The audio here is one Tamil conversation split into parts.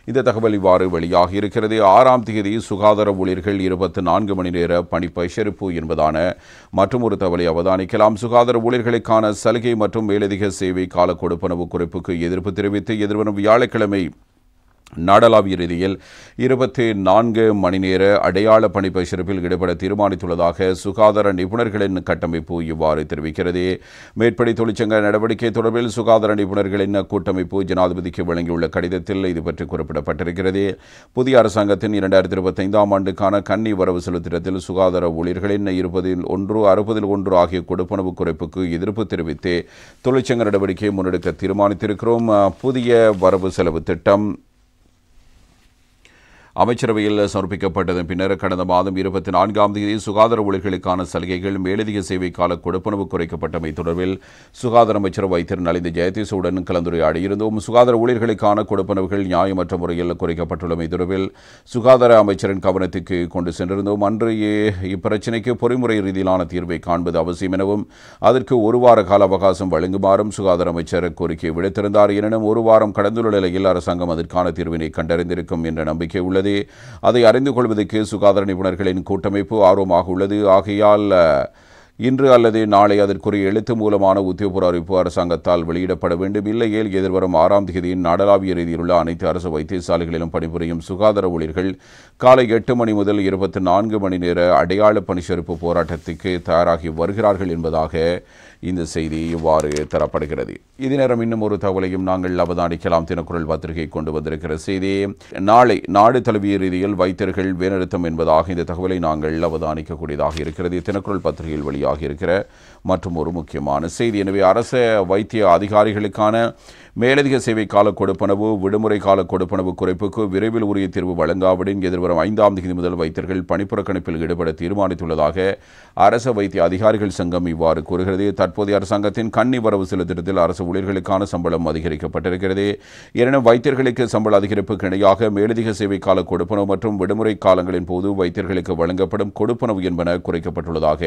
இந்த தகவல் இவ்வாறு வெளியாகி இருக்கிறது. 6ஆம் தேதி சுகாதார ஊழியர்கள் 24 மணி நேர பணி பகிஷ்கரிப்பு என்பதான மற்றொரு தகவலை அவதானிக்கலாம். சுகாதார ஊழியர்களுக்கான சலுகை மற்றும் மேலதிக சேவை கால கொடுப்பனவு குறைப்புக்கு எதிர்ப்பு தெரிவித்து எதிர்வரும் வியாழக்கிழமை நாடளாவிய ரீதியில் 24 மணி நேர அடையாள பணி பகிஷ்கரிப்பில் ஈடுபட தீர்மானித்துள்ளதாக சுகாதார நிபுணர்களின் கட்டமைப்பு இவ்வாறு தெரிவிக்கிறது. மேற்படி தொழிற்சங்க நடவடிக்கை தொடர்பில் சுகாதார நிபுணர்களின் கூட்டமைப்பு ஜனாதிபதிக்கு வழங்கியுள்ள கடிதத்தில் இது பற்றி குறிப்பிடப்பட்டிருக்கிறது. புதிய அரசாங்கத்தின் 2025ஆம் ஆண்டுக்கான கன்னி வரவு செலுத்திடத்தில் சுகாதார ஊழியர்களின் 20/1 ஆகிய கொடுப்பனவு குறைப்புக்கு எதிர்ப்பு தெரிவித்து தொழிற்சங்க நடவடிக்கையை முன்னெடுக்க தீர்மானித்திருக்கிறோம். புதிய வரவு செலவு திட்டம் அமைச்சரவையில் சமர்ப்பிக்கப்பட்டதன் பின்னர் கடந்த மாதம் 24ஆம் தேதி சுகாதார ஊழியர்களுக்கான சலுகைகள் மேலதிக சேவை கால கொடுப்பனவு குறைக்கப்பட்டமை தொடர்பில் சுகாதார அமைச்சர் வைத்தியர் நலிந்த ஜெயதீசவுடன் கலந்துரையாடியிருந்தோம். சுகாதார ஊழியர்களுக்கான கொடுப்பனவுகள் நியாயமற்ற முறையில் குறைக்கப்பட்டுள்ளமை தொடர்பில் சுகாதார அமைச்சரின் கவனத்துக்கு கொண்டு சென்றிருந்தோம். அன்று இப்பிரச்சினைக்கு பொறிமுறை ரீதியிலான தீர்வை காண்பது அவசியம் எனவும் அதற்கு 1 வார கால அவகாசம் வழங்குமாறும் சுகாதார அமைச்சர் கோரிக்கை விடுத்திருந்தார். எனினும் 1 வாரம் கடந்துள்ள நிலையில் அரசாங்கம் அதற்கான தீர்வினை கண்டறிந்திருக்கும் என்ற நம்பிக்கை உள்ளது. அதை அறிந்து கொள்வதற்கு சுகாதார நிபுணர்களின் கூட்டமைப்பு ஆர்வமாக உள்ளது. ஆகையால் இன்று அல்லது நாளை அதற்குரிய எழுத்து மூலமான உத்தியோகபூர்வ அறிவிப்பு அரசாங்கத்தால் வெளியிடப்பட வேண்டும். இல்லையேல் எதிர்வரும் 6ஆம் தேதியின் நாடளாவிய ரீதியில் உள்ள அனைத்து அரசு வைத்தியசாலைகளிலும் பணிபுரியும் சுகாதார ஊழியர்கள் காலை 8 மணி முதல் 24 மணி நேர அடையாள பணிஷ்கரிப்பு போராட்டத்துக்கு தயாராகி வருகிறார்கள் என்பதாக இந்த செய்தி இவ்வாறு தரப்படுகிறது. இதே நேரம் இன்னும் ஒரு தகவலையும் நாங்கள் அவதானிக்கலாம். தினக்குரல் பத்திரிகை கொண்டு வந்திருக்கிற செய்தி, நாளை நாடு தழுவிய ரீதியில் வைத்தியர்கள் வேலைநிறுத்தம் என்பதாக இந்த தகவலை நாங்கள் அவதானிக்கக்கூடியதாக இருக்கிறது. தினக்குரல் பத்திரிகையில் வெளியாகி இருக்கிற மற்றும் ஒரு முக்கியமான செய்தி. எனவே அரச வைத்திய அதிகாரிகளுக்கான மேலதிக சேவை கால கொடுப்பனவு விடுமுறை கால கொடுப்பனவு குறைப்புக்கு விரைவில் உரிய தீர்வு வழங்காவிடின் எதிர்வரும் 5ஆம் தேதி முதல் வைத்தியர்கள் பணிப்புறக்கணிப்பில் ஈடுபட தீர்மானித்துள்ளதாக அரச வைத்திய அதிகாரிகள் சங்கம் இவ்வாறு கூறுகிறது. தற்போதைய அரசாங்கத்தின் கன்னி வரவு செலுத்திடத்தில் அரசு ஊழியர்களுக்கான சம்பளம் அதிகரிக்கப்பட்டிருக்கிறது. எனினும் வைத்தியர்களுக்கு சம்பள அதிகரிப்புக்கு இணையாக மேலதிக சேவை கால கொடுப்பனவு மற்றும் விடுமுறை காலங்களின் போது வைத்தியர்களுக்கு வழங்கப்படும் கொடுப்பனவு என்பன குறைக்கப்பட்டுள்ளதாக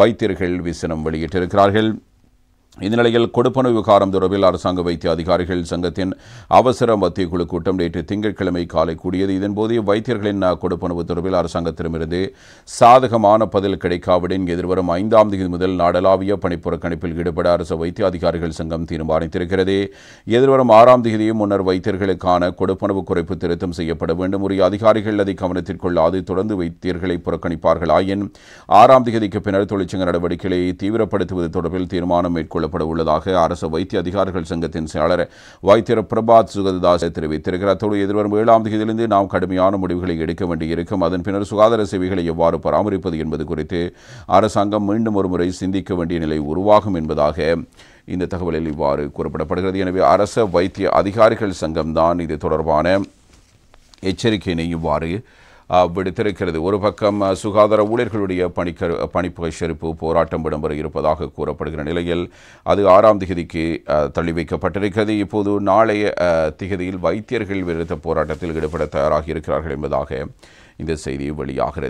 வைத்தியர்கள் விசனம் வெளியிட்டிருக்கிறார்கள். இந்த நிலையில் கொடுப்பனவு விவகாரம் தொடர்பில் அரசாங்க வைத்திய அதிகாரிகள் சங்கத்தின் அவசர மத்திய குழு கூட்டம் நேற்று திங்கட்கிழமை காலை கூடியது. இதன்போது வைத்தியர்களின் கொடுப்பனவு தொடர்பில் அரசாங்கத்திடமிருந்து சாதகமான பதில் கிடைக்காவிடின் எதிர்வரும் 5ஆம் தேதி முதல் நாடளாவிய பணிப்புறக்கணிப்பில் ஈடுபட அரசு வைத்திய அதிகாரிகள் சங்கம் தீர்மானித்திருக்கிறது. எதிர்வரும் 6ஆம் தேதியும் முன்னர் வைத்தியர்களுக்கான கொடுப்பனவு குறைப்பு திருத்தம் செய்யப்பட வேண்டும். உரிய அதிகாரிகள் அதை கவனத்திற்கொள்ளாது தொடர்ந்து வைத்தியர்களை புறக்கணிப்பார்களாயின் 6ஆம் தேதிக்கு பின்னர் தொழிற்சங்க நடவடிக்கைகளை தீவிரப்படுத்துவது தொடர்பில் தீர்மானம் மேற்கொள்ளப்பட உள்ளதாக அரசு வைத்திய அதிகாரிகள் சங்கத்தின் செயலாளர் வைத்தியர் பிரபாத் சுகதாஸ் தெரிவித்திருக்கிறார். அத்தோடு எதிர்வரும் 7ஆம் தேதியிலிருந்து நாம் கடுமையான முடிவுகளை எடுக்க வேண்டியிருக்கும். அதன் பின்னர் சுகாதார சேவைகளை எவ்வாறு பராமரிப்பது என்பது குறித்து அரசாங்கம் மீண்டும் ஒருமுறை சிந்திக்க வேண்டிய நிலை உருவாகும் என்பதாக இந்த தகவலில் இவ்வாறு குறிப்பிடப்படுகிறது. எனவே அரச வைத்திய அதிகாரிகள் சங்கம்தான் இது தொடர்பான எச்சரிக்கையினை இவ்வாறு விடுத்திருக்கிறது. ஒரு பக்கம் சுகாதார ஊழியர்களுடைய பணிப்பகிஷ்கரிப்பு போராட்டம் இடம்பெற இருப்பதாக கூறப்படுகிற நிலையில் அது 6ஆம் தேதிக்கு தள்ளி வைக்கப்பட்டிருக்கிறது. இப்போது நாளைய திகதியில் வைத்தியர்கள் விருத்த போராட்டத்தில் ஈடுபட தயாராகி இருக்கிறார்கள் என்பதாக இந்த செய்தி வெளியாகிறது.